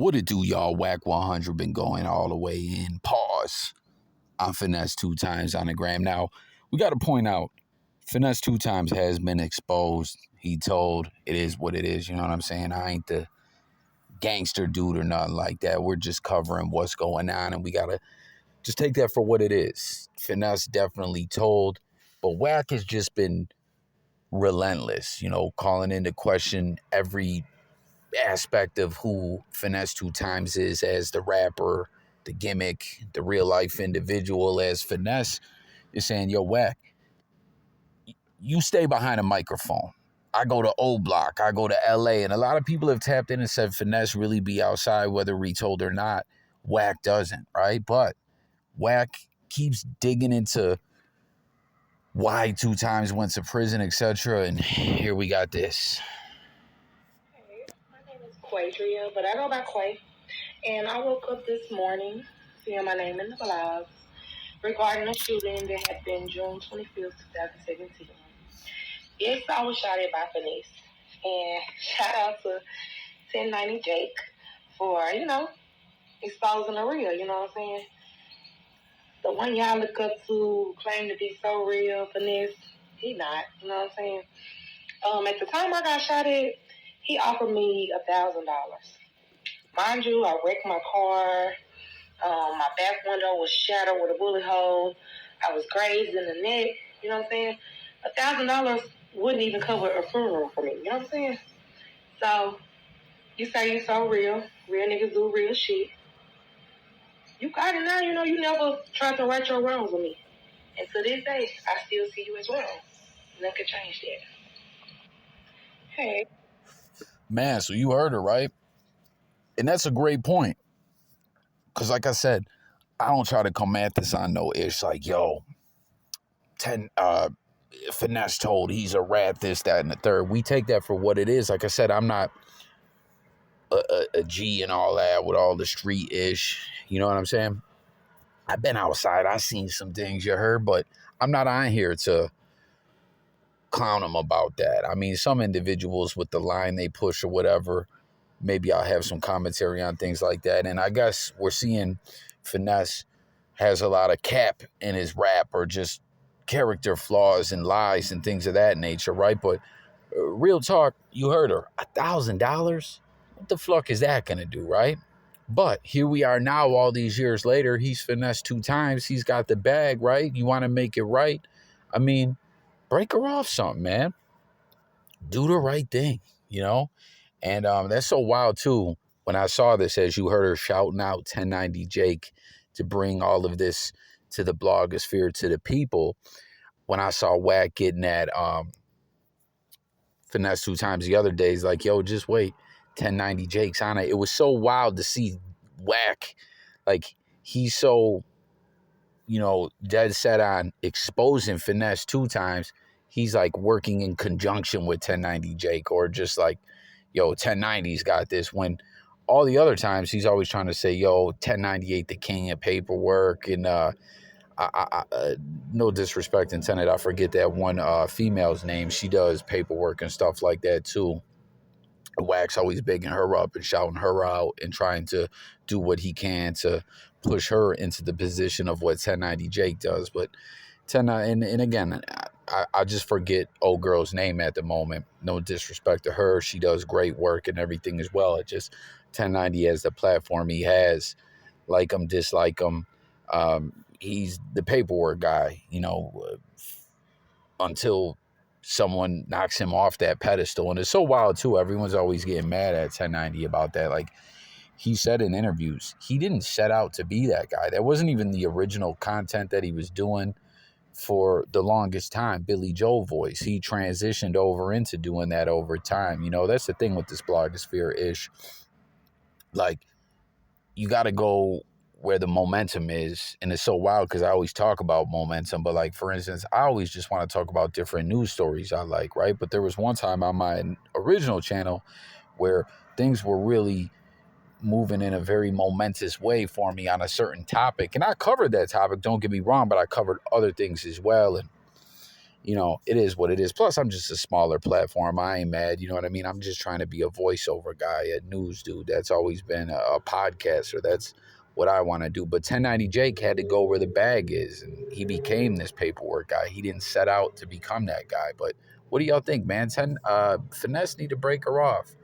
What it do, y'all? WACK100 been going all the way in. Pause. I'm FINESSE2TYMES on the gram. Now, we got to point out, FINESSE2TYMES has been exposed. He told it is what it is. You know what I'm saying? I ain't the gangster dude or nothing like that. We're just covering what's going on, and we got to just take that for what it is. Finesse definitely told, but WACK has just been relentless, calling into question every aspect of who FINESSE2TYMES is as the rapper, the gimmick, the real life individual. As Finesse is saying, yo, WACK, you stay behind a microphone. I go to O Block, I go to LA, and a lot of people have tapped in and said Finesse really be outside, whether retold or not. WACK doesn't, right? But WACK keeps digging into why 2 times went to prison, etc. And here we got this. Quadria, but I go by Quay. And I woke up this morning seeing my name in the blogs regarding a shooting that had been June 25th, 2017. Yes, I was shot at by Finesse. And shout out to 1090 Jake for, exposing the real, you know what I'm saying? The one y'all look up to claim to be so real, Finesse, he not, you know what I'm saying? At the time I got shot at, he offered me $1,000. Mind you, I wrecked my car. My back window was shattered with a bullet hole. I was grazed in the neck. You know what I'm saying? $1,000 wouldn't even cover a funeral for me. You know what I'm saying? So, you say you so real. Real niggas do real shit. You got it now. You never tried to right your wrongs with me. And to this day, I still see you as wrong. Nothing can change that. Hey. Man, so you heard her, right? And that's a great point. Because like I said, I don't try to come at this on no ish like, yo, Finesse told he's a rat, this, that, and the third. We take that for what it is. Like I said, I'm not a G and all that with all the street ish. You know what I'm saying? I've been outside. I've seen some things, you heard, but I'm not on here to clown them about that. I mean, some individuals with the line they push or whatever, maybe I'll have some commentary on things like that. And I guess we're seeing Finesse has a lot of cap in his rap or just character flaws and lies and things of that nature, right? But real talk, you heard her, $1,000? What the fuck is that gonna do, right? But here we are now, all these years later. He's finessed 2 times. He's got the bag, right? You want to make it right? I mean, break her off something, man. Do the right thing, And that's so wild, too. When I saw this, as you heard her shouting out 1090 Jake to bring all of this to the blogosphere, to the people, when I saw WACK getting that Finesse 2 times the other days, like, yo, just wait, 1090 Jake's on it. It was so wild to see WACK, like, he's so, dead set on exposing Finesse 2 times. He's like working in conjunction with 1090 Jake, or just like, yo, 1090's got this, when all the other times he's always trying to say, yo, 1098 the king of paperwork. And no disrespect intended, I forget that one female's name. She does paperwork and stuff like that too. WACK's always bigging her up and shouting her out and trying to do what he can to push her into the position of what 1090 Jake does. But and again, I just forget old girl's name at the moment. No disrespect to her. She does great work and everything as well. It just 1090 as the platform he has, like him, dislike him. He's the paperwork guy, until someone knocks him off that pedestal. And it's so wild too. Everyone's always getting mad at 1090 about that. Like he said in interviews, he didn't set out to be that guy. That wasn't even the original content that he was doing for the longest time. Billy Joel voice. He transitioned over into doing that over time. That's the thing with this blogosphere ish. Like, you got to go where the momentum is. And it's so wild because I always talk about momentum. But like, for instance, I always just want to talk about different news stories I like, right? But there was one time on my original channel where things were really moving in a very momentous way for me on a certain topic. And I covered that topic, don't get me wrong, but I covered other things as well. And you know, it is what it is. Plus, I'm just a smaller platform. I ain't mad. You know what I mean? I'm just trying to be a voiceover guy, a news dude. That's always been a podcaster. That's what I want to do. But 1090 Jake had to go where the bag is, and he became this paperwork guy. He didn't set out to become that guy. But what do y'all think, man? Finesse need to break her off.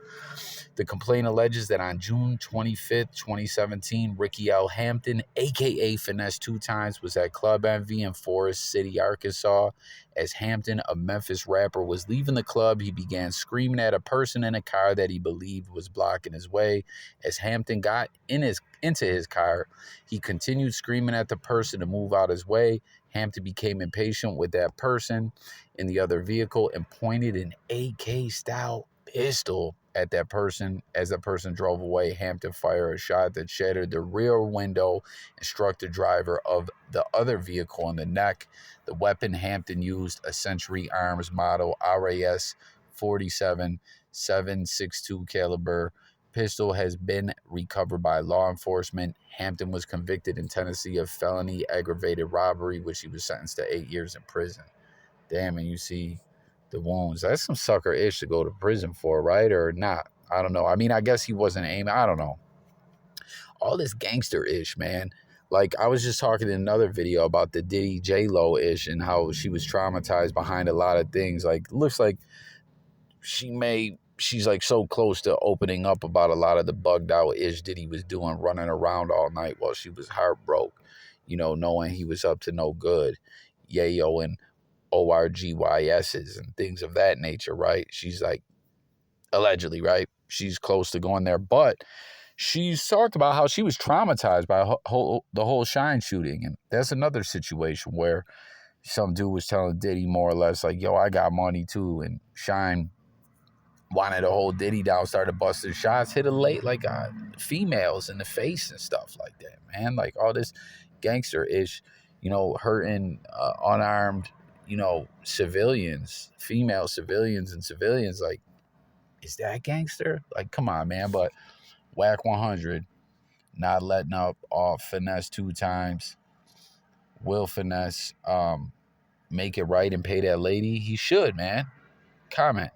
The complaint alleges that on June 25th, 2017, Ricky L. Hampton, a.k.a. Finesse Two Times, was at Club Envy in Forest City, Arkansas. As Hampton, a Memphis rapper, was leaving the club, he began screaming at a person in a car that he believed was blocking his way. As Hampton got into his car, he continued screaming at the person to move out his way. Hampton became impatient with that person in the other vehicle and pointed an AK-style pistol at that person. As that person drove away, Hampton fired a shot that shattered the rear window and struck the driver of the other vehicle in the neck. The weapon Hampton used, a Century Arms model RAS 47 7.62 caliber pistol, has been recovered by law enforcement. Hampton was convicted in Tennessee of felony aggravated robbery, which he was sentenced to 8 years in prison. Damn, and you see the wounds. That's some sucker-ish to go to prison for, right? Or not? I don't know. I mean, I guess he wasn't aiming. I don't know. All this gangster-ish, man. Like, I was just talking in another video about the Diddy J-Lo-ish and how she was traumatized behind a lot of things. Like, looks like she's like so close to opening up about a lot of the bugged out ish Diddy was doing, running around all night while she was heartbroken, you know, knowing he was up to no good. Yayo and ORGYSs and things of that nature, right? She's like, allegedly, right? She's close to going there, but she's talked about how she was traumatized by the whole Shine shooting. And that's another situation where some dude was telling Diddy more or less like, yo, I got money too. And Shine wanted to hold Diddy down, started busting shots, hit a late like females in the face and stuff like that, man. Like all this gangster-ish, you know, hurting unarmed, you know, civilians, female civilians and civilians. Like, is that gangster? Like, come on, man. But WACK100, not letting up off Finesse Two Times. Will Finesse make it right and pay that lady? He should, man. Comment.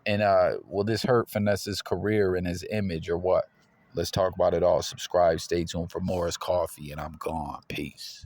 And will this hurt Finesse's career and his image or what? Let's talk about it all. Subscribe. Stay tuned for more. It's Coffee, and I'm gone. Peace.